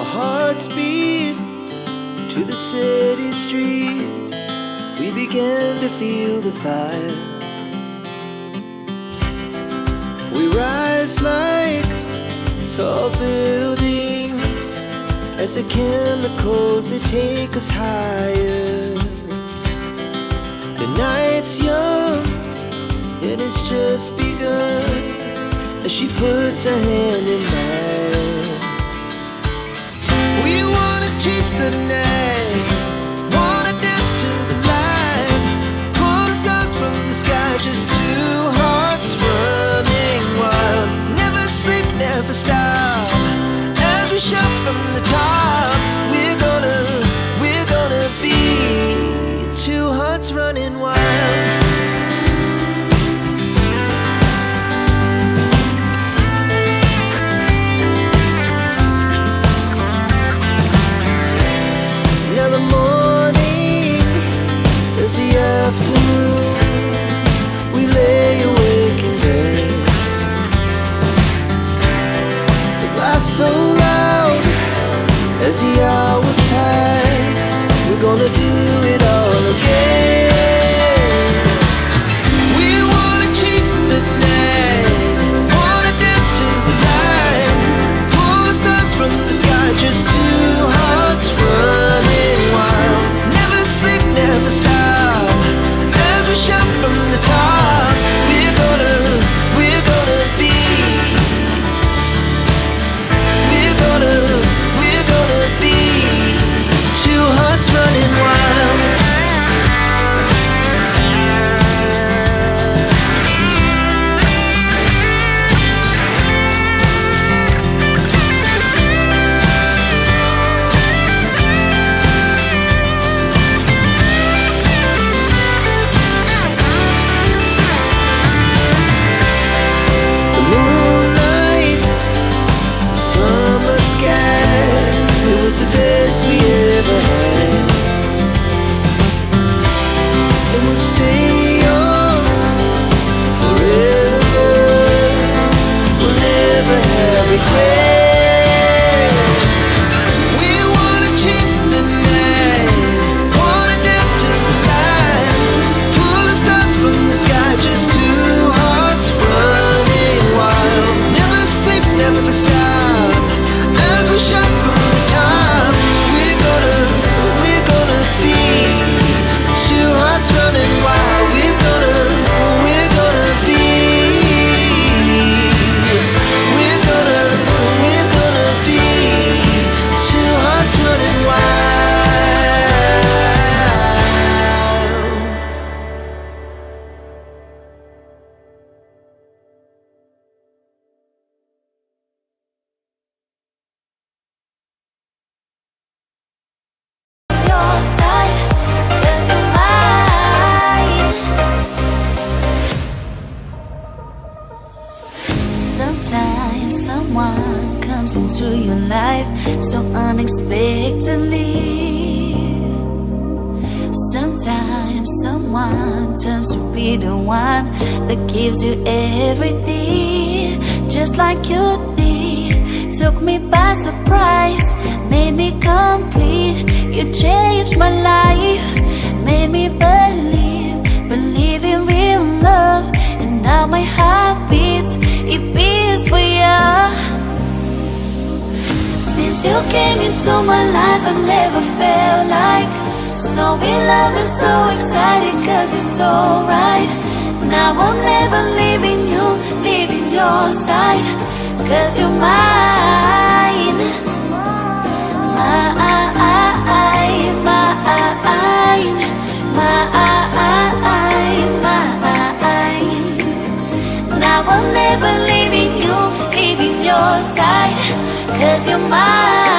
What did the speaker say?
Our hearts beat to the city streets. We began to feel the fire. We rise like tall buildings as the chemicals, they take us higher. The night's young and it's just begun as she puts her hand in mine. We wanna chase the night, wanna dance to the light, pull the stars from the sky, just two hearts running wild. Never sleep, never stop, as we shout from the top. We're gonna be two hearts running wild. Now the morning is the afternoon. We lay awake in bed. The laughs so loud as the hours pass. We're gonna do it all again. We wanna chase the night, wanna dance to the light, pull the stars from the sky, just two hearts running wild. Never sleep, never stop, as we shout from the top. We're gonna be, we're gonna be two hearts running wild. The moonlight, summer sky, it was the best we ever had. And we'll stay young forever. We'll never have regrets. We wanna chase the night, wanna dance to the light, pull the stars from the sky, just two hearts running wild. Never sleep, never stop, as we shout from the top. We're gonna be two hearts running wild. We're gonna be, we're gonna be two hearts running wild. Your side, 'cause you're mine. Sometimes someone comes into your life so unexpectedly. Sometimes someone turns to be the one that gives you everything, just like you did. Took me by surprise, made me complete. You changed my life, made me believe in real love. And now my heart beats, it beats for you. Since you came into my life, I never felt like so in love and so excited, 'cause you're so right. Now I'm never leaving you, leaving your side, 'cause you're mine. Mine, mine, mine. Now I'm never leaving you, leaving your side, 'cause you're mine.